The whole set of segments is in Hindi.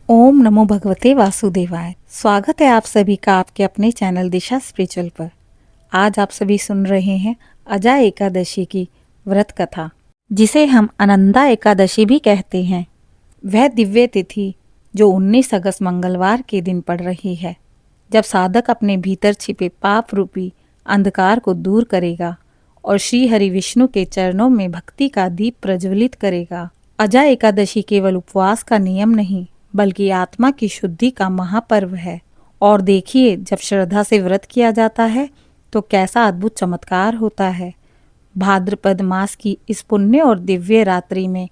ओम नमो भगवते वासुदेवाय। स्वागत है आप सभी का आपके अपने चैनल दिशा स्पिरिचुअल पर। आज आप सभी सुन रहे हैं अजा एकादशी की व्रत कथा, जिसे हम अनंदा एकादशी भी कहते हैं। वह दिव्य तिथि जो 19 अगस्त मंगलवार के दिन पड़ रही है, जब साधक अपने भीतर छिपे पाप रूपी अंधकार को दूर करेगा और श्री हरि विष्णु के चरणों में भक्ति का दीप प्रज्वलित करेगा। अजा एकादशी केवल उपवास का नियम नहीं, बल्कि आत्मा की शुद्धि का महापर्व है। और देखिए, जब श्रद्धा से व्रत किया जाता है तो कैसा अद्भुत चमत्कार होता है। भाद्रपद मास की इस पुण्य और दिव्य रात्रि में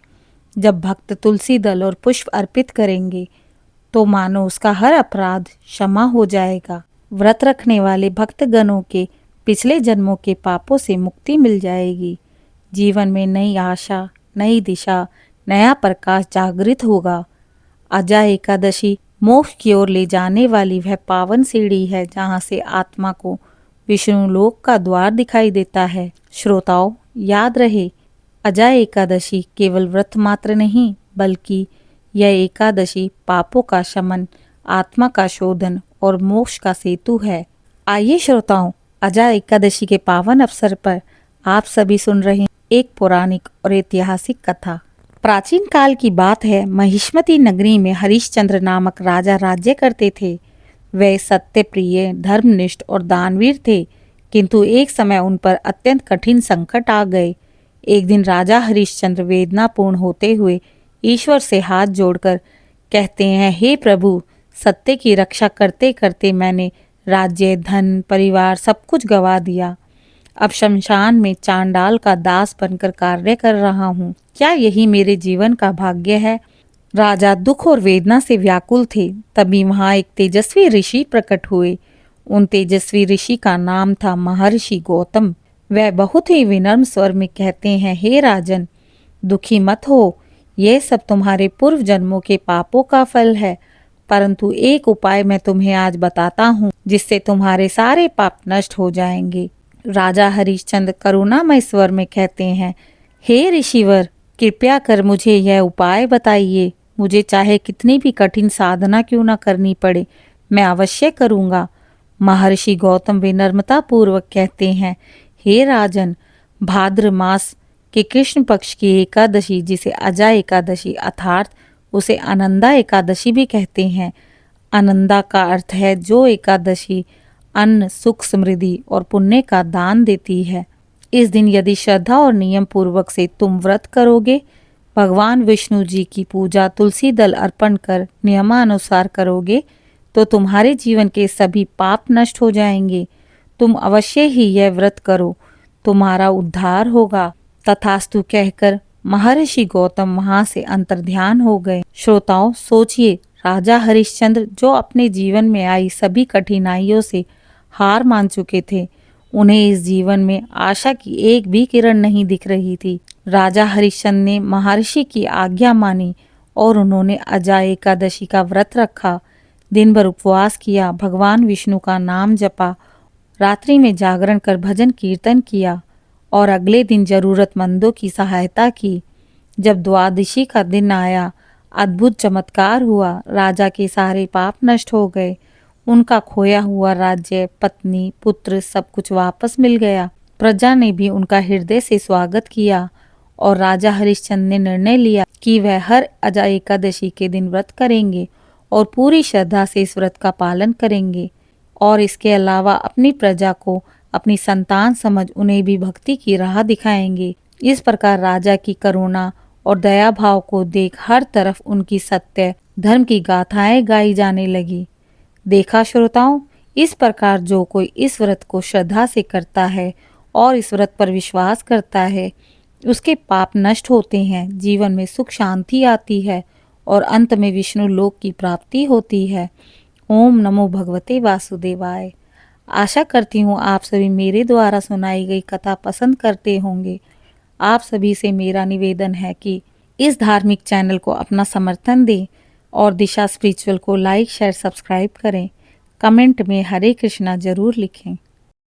जब भक्त तुलसी दल और पुष्प अर्पित करेंगे तो मानो उसका हर अपराध क्षमा हो जाएगा। व्रत रखने वाले भक्तगणों के पिछले जन्मों के पापों से मुक्ति मिल जाएगी। जीवन में नई आशा, नई दिशा, नया प्रकाश जागृत होगा। अजा एकादशी मोक्ष की ओर ले जाने वाली वह पावन सीढ़ी है, जहाँ से आत्मा को विष्णु लोक का द्वार दिखाई देता है। श्रोताओं, याद रहे, अजा एकादशी केवल व्रत मात्र नहीं, बल्कि यह एकादशी पापों का शमन, आत्मा का शोधन और मोक्ष का सेतु है। आइए श्रोताओं, अजा एकादशी के पावन अवसर पर आप सभी सुन रहे हैं एक पौराणिक और ऐतिहासिक कथा। प्राचीन काल की बात है। महिष्मती नगरी में हरिश्चंद्र नामक राजा राज्य करते थे। वे सत्य प्रिय, धर्मनिष्ठ और दानवीर थे, किंतु एक समय उन पर अत्यंत कठिन संकट आ गए। एक दिन राजा हरिश्चंद्र वेदनापूर्ण होते हुए ईश्वर से हाथ जोड़कर कहते हैं, हे प्रभु, सत्य की रक्षा करते करते मैंने राज्य, धन, परिवार सब कुछ गंवा दिया। अब शमशान में चांडाल का दास बनकर कार्य कर रहा हूँ। क्या यही मेरे जीवन का भाग्य है? राजा दुख और वेदना से व्याकुल थे। तभी वहां एक तेजस्वी ऋषि प्रकट हुए। उन तेजस्वी ऋषि का नाम था महर्षि गौतम। वह बहुत ही विनम्र स्वर में कहते हैं, हे राजन, दुखी मत हो। यह सब तुम्हारे पूर्व जन्मों के पापों का फल है, परंतु एक उपाय मैं तुम्हें आज बताता हूँ, जिससे तुम्हारे सारे पाप नष्ट हो जाएंगे। राजा हरिश्चंद्र करुणामय स्वर में कहते हैं, हे ऋषिवर, कृपया कर मुझे यह उपाय बताइए। मुझे चाहे कितनी भी कठिन साधना क्यों न करनी पड़े, मैं अवश्य करूँगा। महर्षि गौतम विनम्रता पूर्वक कहते हैं, हे राजन, भाद्र मास के कृष्ण पक्ष की एकादशी, जिसे अजा एकादशी अर्थात उसे अनंदा एकादशी भी कहते हैं। अनंदा का अर्थ है जो एकादशी अन्न, सुख, समृद्धि और पुण्य का दान देती है। इस दिन यदि श्रद्धा और नियम पूर्वक से तुम व्रत करोगे, भगवान विष्णु जी की पूजा तुलसी दल अर्पण कर नियमानुसार करोगे, तो तुम्हारे जीवन के सभी पाप नष्ट हो जाएंगे। तुम अवश्य ही यह व्रत करो, तुम्हारा उद्धार होगा। तथास्तु कहकर महर्षि गौतम वहां से अंतर्ध्यान हो गए। श्रोताओं, सोचिए, राजा हरिश्चंद्र जो अपने जीवन में आई सभी कठिनाइयों से हार मान चुके थे, उन्हें इस जीवन में आशा की एक भी किरण नहीं दिख रही थी। राजा हरिश्चंद्र ने महर्षि की आज्ञा मानी और उन्होंने अजा एकादशी का व्रत रखा। दिन भर उपवास किया, भगवान विष्णु का नाम जपा, रात्रि में जागरण कर भजन कीर्तन किया और अगले दिन जरूरतमंदों की सहायता की। जब द्वादशी का दिन आया, अद्भुत चमत्कार हुआ। राजा के सारे पाप नष्ट हो गए। उनका खोया हुआ राज्य, पत्नी, पुत्र सब कुछ वापस मिल गया। प्रजा ने भी उनका हृदय से स्वागत किया और राजा हरिश्चंद्र ने निर्णय लिया कि वह हर अजा एकादशी के दिन व्रत करेंगे और पूरी श्रद्धा से इस व्रत का पालन करेंगे, और इसके अलावा अपनी प्रजा को अपनी संतान समझ उन्हें भी भक्ति की राह दिखाएंगे। इस प्रकार राजा की करुणा और दया भाव को देख हर तरफ उनकी सत्य धर्म की गाथाएं गाई जाने लगी। देखा श्रोताओं, इस प्रकार जो कोई इस व्रत को श्रद्धा से करता है और इस व्रत पर विश्वास करता है, उसके पाप नष्ट होते हैं, जीवन में सुख शांति आती है और अंत में विष्णु लोक की प्राप्ति होती है। ओम नमो भगवते वासुदेवाय। आशा करती हूँ आप सभी मेरे द्वारा सुनाई गई कथा पसंद करते होंगे। आप सभी से मेरा निवेदन है कि इस धार्मिक चैनल को अपना समर्थन दें और दिशा स्पिरिचुअल को लाइक, शेयर, सब्सक्राइब करें। कमेंट में हरे कृष्णा जरूर लिखें।